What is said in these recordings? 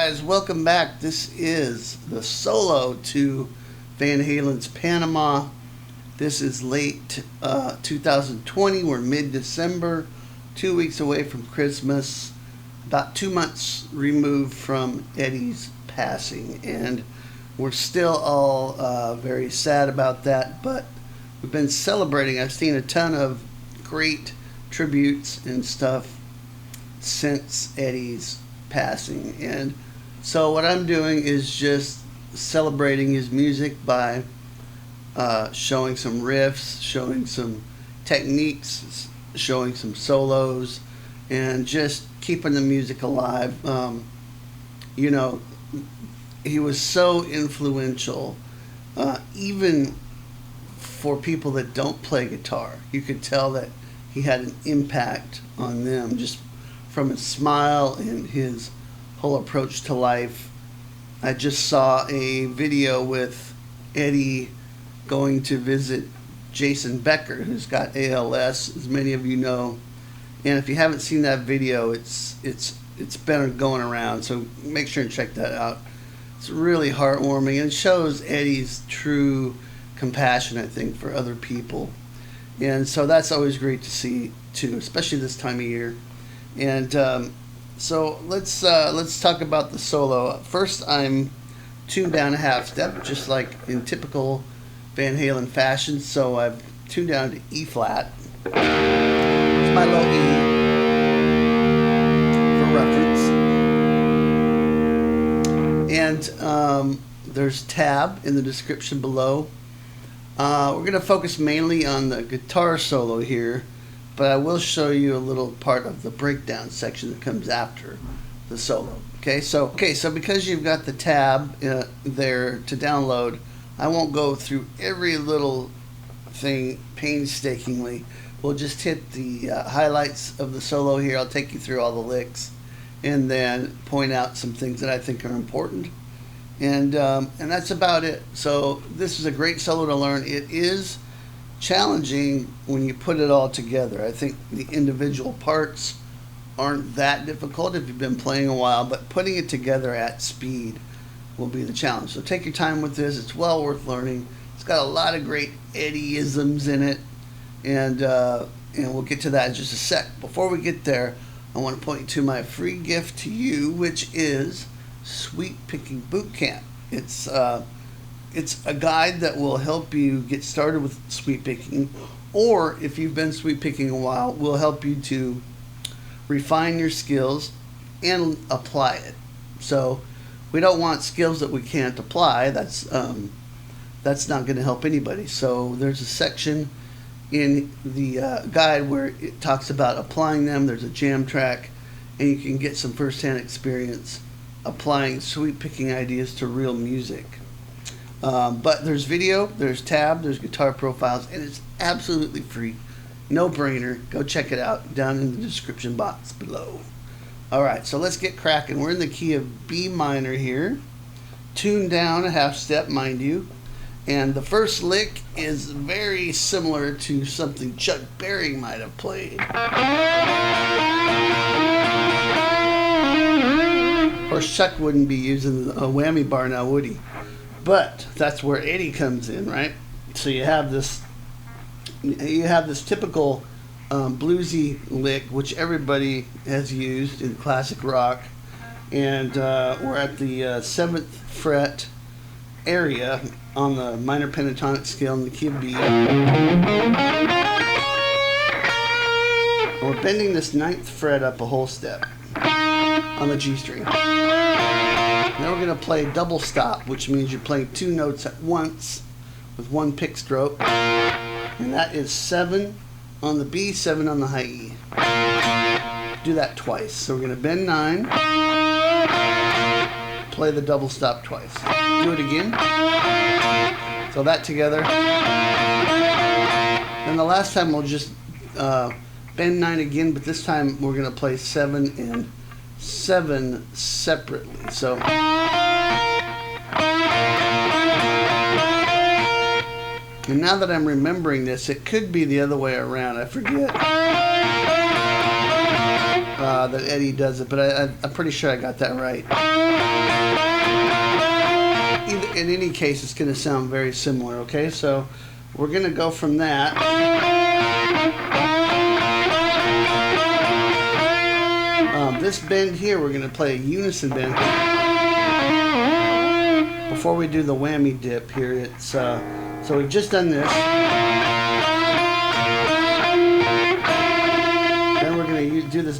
guys, welcome back. This is the solo to Van Halen's Panama. This is late 2020. We're mid-December, 2 weeks away from Christmas, about 2 months removed from Eddie's passing, and we're still all very sad about that, but we've been celebrating. I've seen a ton of great tributes and stuff since Eddie's passing, and so what I'm doing is just celebrating his music by showing some riffs, showing some techniques, showing some solos, and just keeping the music alive. You know, he was so influential, even for people that don't play guitar. You could tell that he had an impact on them just from his smile and his whole approach to life. I just saw a video with Eddie going to visit Jason Becker, who's got ALS, as many of you know. And if you haven't seen that video, it's been going around, so make sure and check that out. It's really heartwarming and shows Eddie's true compassion, I think, for other people. And so that's always great to see too, especially this time of year. And so let's talk about the solo. First, I'm tuned down a half step, just like in typical Van Halen fashion. So I've tuned down to E flat. It's my low E for reference. And there's tab in the description below. We're going to focus mainly on the guitar solo here, but I will show you a little part of the breakdown section that comes after the solo. Okay, so because you've got the tab there to download, I won't go through every little thing painstakingly. We'll just hit the highlights of the solo here. I'll take you through all the licks and then point out some things that I think are important. And that's about it. So this is a great solo to learn. It is challenging when you put it all together. I think the individual parts aren't that difficult if you've been playing a while, but putting it together at speed will be the challenge. So take your time with this. It's well worth learning. It's got a lot of great Eddie-isms in it, and we'll get to that in just a sec. Before we get there, I want to point you to my free gift to you, which is Sweet Picking Boot Camp. It's a guide that will help you get started with sweet picking, or if you've been sweet picking a while, will help you to refine your skills and apply it. So we don't want skills that we can't apply. That's not going to help anybody. So there's a section in the guide where it talks about applying them. There's a jam track, and you can get some first-hand experience applying sweet picking ideas to real music. But there's video, there's tab, there's guitar profiles, and it's absolutely free. No brainer. Go check it out down in the description box below. Alright, so let's get cracking. We're in the key of B minor here. Tuned down a half step, mind you. And the first lick is very similar to something Chuck Berry might have played. Of course, Chuck wouldn't be using a whammy bar now, would he? But that's where Eddie comes in, right? So you have this typical bluesy lick, which everybody has used in classic rock, and we're at the 7th fret area on the minor pentatonic scale in the key of B. We're bending this 9th fret up a whole step on the G string. Now we're going to play double stop, which means you're playing 2 notes at once with 1 pick stroke. And that is 7 on the B, 7 on the high E. Do that twice. So we're going to bend 9, play the double stop twice. Do it again. So that together. And the last time we'll just bend 9 again, but this time we're going to play 7 and 7 separately. So and now that I'm remembering this, it could be the other way around. I forget. that Eddie does it, but I'm pretty sure I got that right. In any case, it's going to sound very similar, okay? So we're going to go from that. This bend here, we're going to play a unison bend. Before we do the whammy dip here, it's so we've just done this. Then we're going to do this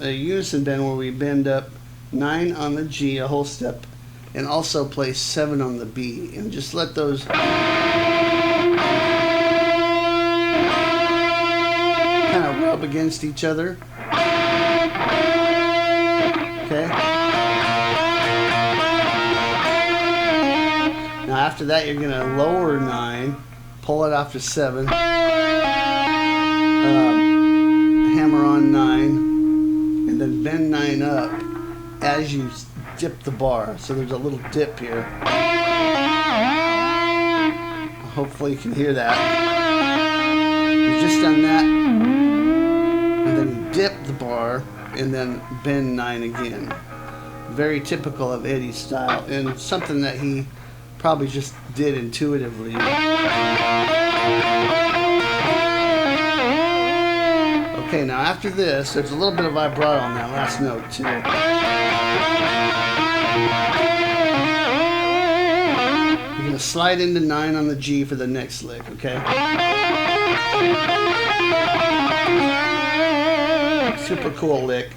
unison bend where we bend up 9 on the G, a whole step, and also play 7 on the B, and just let those kind of rub against each other. Okay. Now after that, you're going to lower 9, pull it off to 7, hammer on 9, and then bend 9 up as you dip the bar. So there's a little dip here. Hopefully you can hear that. You've just done that, and then you dip the bar and then bend 9 again. Very typical of Eddie's style, and something that he probably just did intuitively. Okay, now after this, there's a little bit of vibrato on that last note too. You're going to slide into 9 on the G for the next lick, okay? Super cool lick,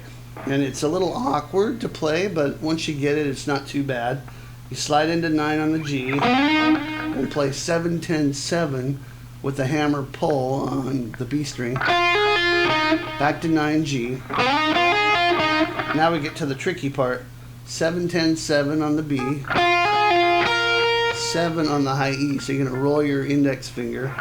and it's a little awkward to play, but once you get it, it's not too bad. You slide into 9 on the G and play 7, 10, 7 with the hammer pull on the B string. Back to 9 G. Now we get to the tricky part. 7, 10, 7 on the B. 7 on the high E. So you're going to roll your index finger.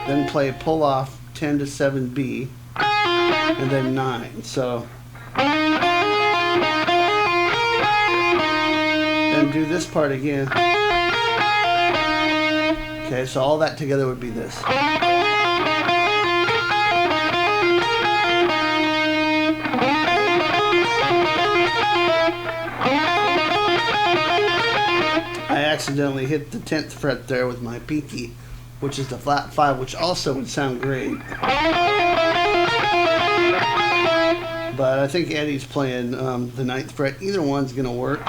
Then play pull off 10 to 7 B. And then 9. So then do this part again. Okay, so all that together would be this. I accidentally hit the 10th fret there with my pinky, which is the flat 5, which also would sound great. But I think Eddie's playing the 9th fret. Either one's going to work.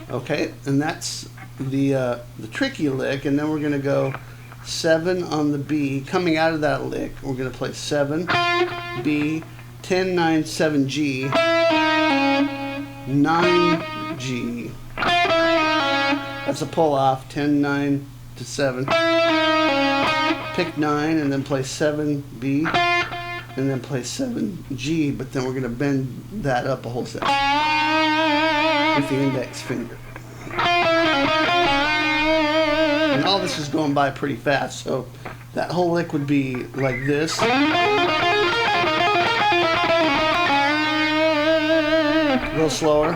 Okay, and that's the tricky lick, and then we're going to go 7 on the B. Coming out of that lick, we're going to play 7, B, 10, 9, 7, G, 9, G. That's a pull off, 10, 9 to 7. Pick 9 and then play 7, B, and then play 7, G, but then we're going to bend that up a whole step with the index finger. And all this is going by pretty fast, so that whole lick would be like this. A little slower.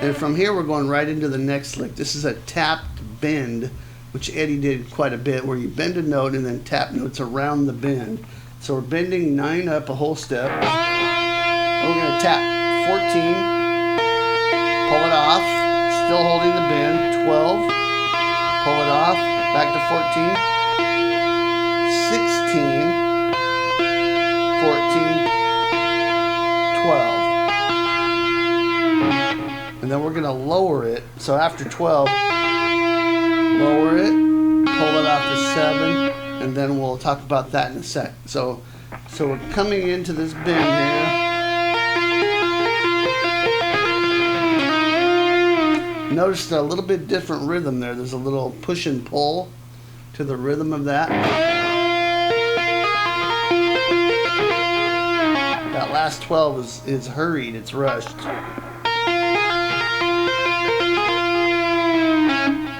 And from here we're going right into the next lick. This is a tapped bend, which Eddie did quite a bit, where you bend a note and then tap notes around the bend. So we're bending 9 up a whole step. And we're going to tap 14, pull it off, still holding the bend, 12, pull it off, back to 14, 16, 14, 12. And then we're going to lower it. So after 12, lower it, pull it off to 7, and then we'll talk about that in a sec. So we're coming into this bend here. Notice a little bit different rhythm there. There's a little push and pull to the rhythm of that. That last 12 is hurried, it's rushed.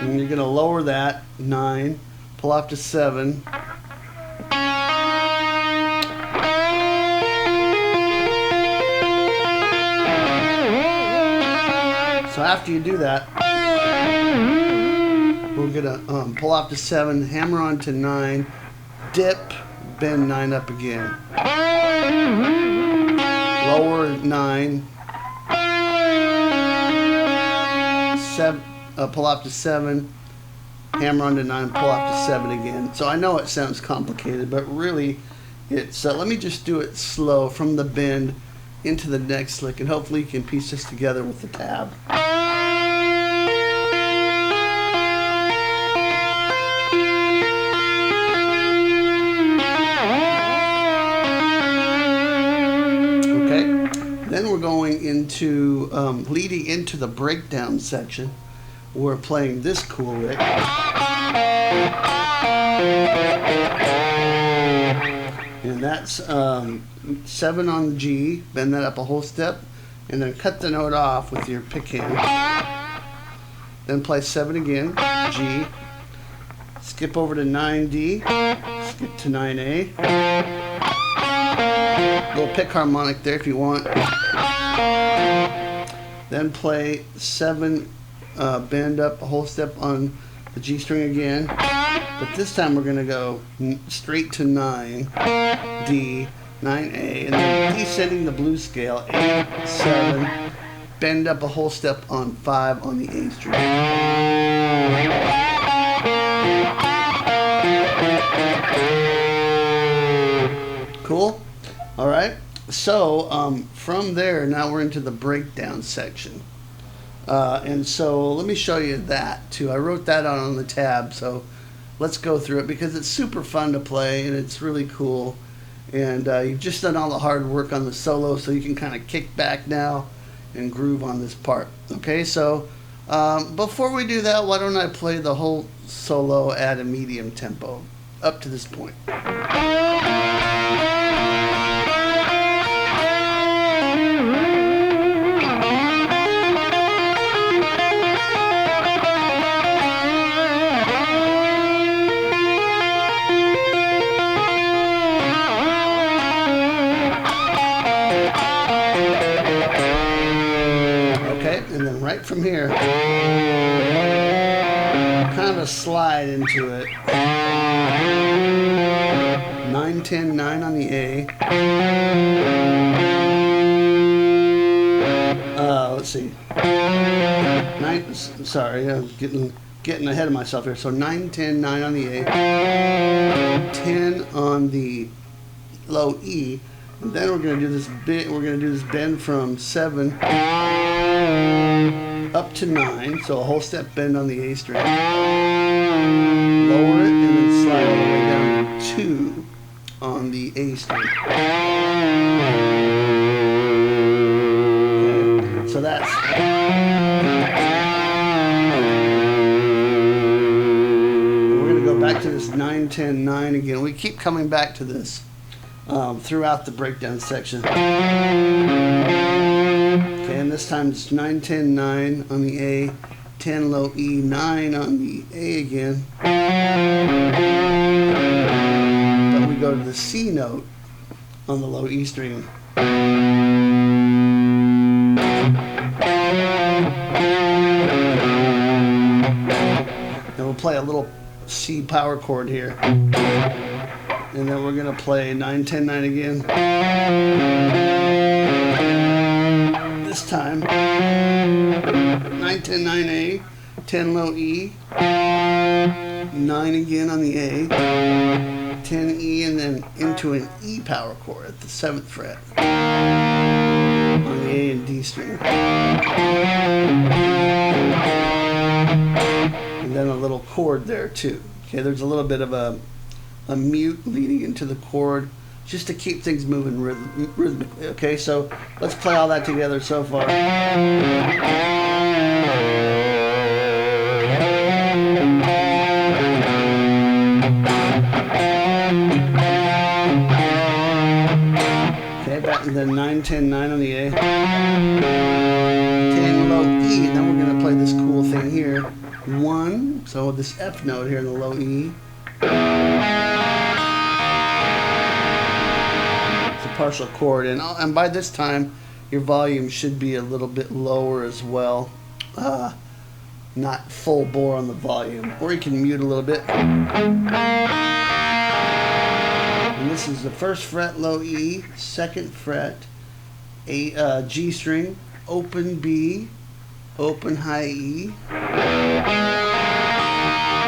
And you're going to lower that, 9, pull off to 7. So after you do that, We're gonna pull off to 7, hammer on to 9, dip, bend 9 up again. Lower 9, 7, pull off to 7, hammer on to 9, pull off to 7 again. So I know it sounds complicated, but really it's, let me just do it slow from the bend into the next lick, and hopefully you can piece this together with the tab. Okay, then we're going into, leading into the breakdown section. We're playing this cool lick. And that's 7 on the G, bend that up a whole step, and then cut the note off with your pick hand. Then play 7 again, G, skip over to 9D, skip to 9A, little pick harmonic there if you want. Then play 7, bend up a whole step on the G string again, but this time we're going to go straight to 9, D, 9A, and then descending the blues scale, 8, 7, bend up a whole step on 5 on the A string. Cool? Alright, so from there, now we're into the breakdown section. And so let me show you that too. I wrote that on the tab, so let's go through it because it's super fun to play and it's really cool. And you've just done all the hard work on the solo, so you can kind of kick back now and groove on this part. Okay, so before we do that, why don't I play the whole solo at a medium tempo up to this point. And then right from here, kind of a slide into it. 9, 10, 9 on the A. Let's see. 9, sorry, I'm getting ahead of myself here. So 9, 10, 9 on the A. 10 on the low E. And then we're going to do this bend from 7 up to 9, so a whole step bend on the A string. Lower it and then slide all the way down to 2 on the A string. Okay, so that's. We're going to go back to this 9, 10, 9 again. We keep coming back to this throughout the breakdown section. Okay, and this time it's 9, 10, 9 on the A, 10 low E, 9 on the A again. But we go to the C note on the low E string. And we'll play a little C power chord here. And then we're going to play 9, 10, 9 again. This time, 9, 10, 9A, 10 low E, 9 again on the A, 10 E, and then into an E power chord at the 7th fret on the A and D string. And then a little chord there too. Okay, there's a little bit of a mute leading into the chord just to keep things moving rhythmically. Okay, so let's play all that together so far. Okay, back and then 9, 10, 9 on the A. 10 low E, and then we're going to play this cool thing here. 1, so this F note here in the low E. Partial chord, and by this time your volume should be a little bit lower as well. not full bore on the volume. Or you can mute a little bit. And this is the 1st fret low E, 2nd fret A, G string, open B, open high E,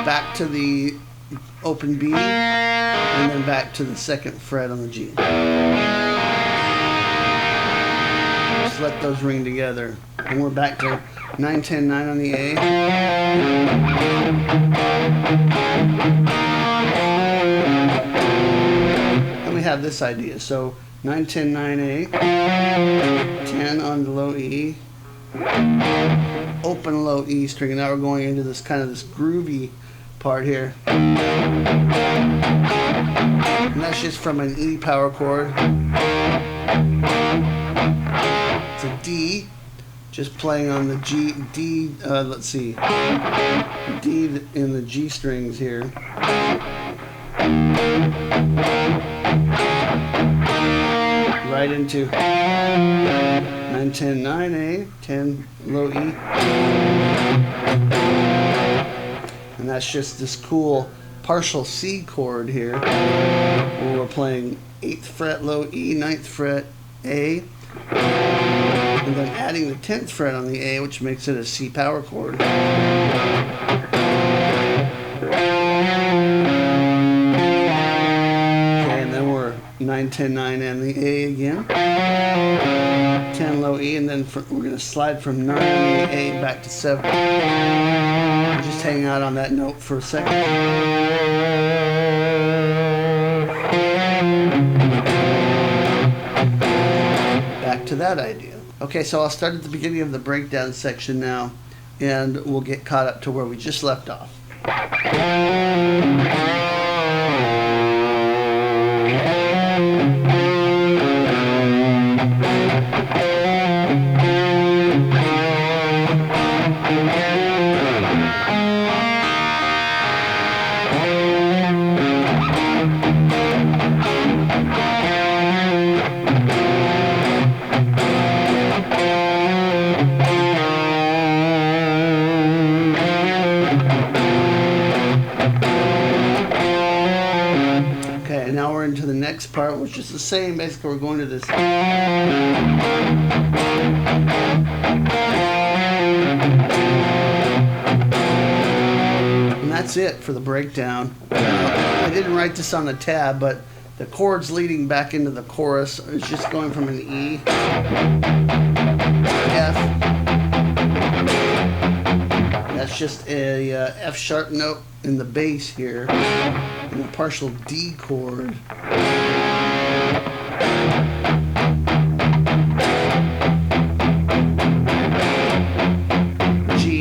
back to the open B, and then back to the 2nd fret on the G. Just let those ring together. And we're back to 9, 10, 9 on the A. And we have this idea. So 9, 10, 9 A, 10 on the low E, open low E string. And now we're going into this kind of this groovy part here. And that's just from an E power chord. It's a D, just playing on the G, D, let's see, D in the G strings here. Right into 9, 10, 9 A, 10 low E. And that's just this cool partial C chord here, where we're playing 8th fret low E, 9th fret A, and then adding the 10th fret on the A, which makes it a C power chord. Okay, and then we're 9, 10, 9 and the A again, 10 low E, and then we're going to slide from 9 on the A back to 7. Just hang out on that note for a second. Back to that idea. Okay, so I'll start at the beginning of the breakdown section now, and we'll get caught up to where we just left off. Now we're into the next part, which is the same. Basically, we're going to this. And that's it for the breakdown. I didn't write this on the tab, but the chords leading back into the chorus is just going from an E, F. That's just a F sharp note in the bass here, and a partial D chord. G.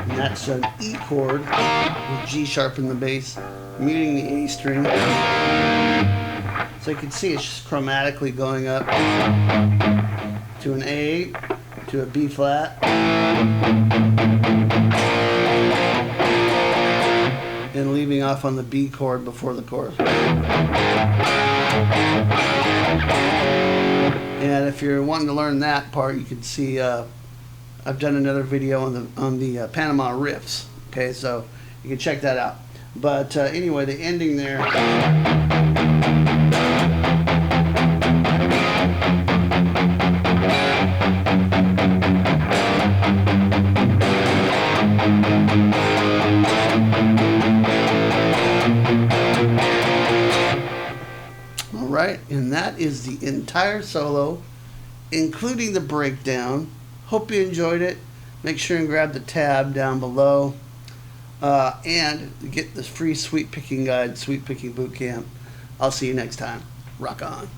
And that's an E chord with G sharp in the bass, muting the A string. So you can see it's just chromatically going up to an A, to a B flat, and leaving off on the B chord before the chorus. And if you're wanting to learn that part, you can see I've done another video on the Panama riffs. Okay, so you can check that out. But anyway, the ending there. Alright, and that is the entire solo, including the breakdown. Hope you enjoyed it. Make sure and grab the tab down below. And get this free sweep picking guide, Sweep Picking Boot Camp. I'll see you next time. Rock on.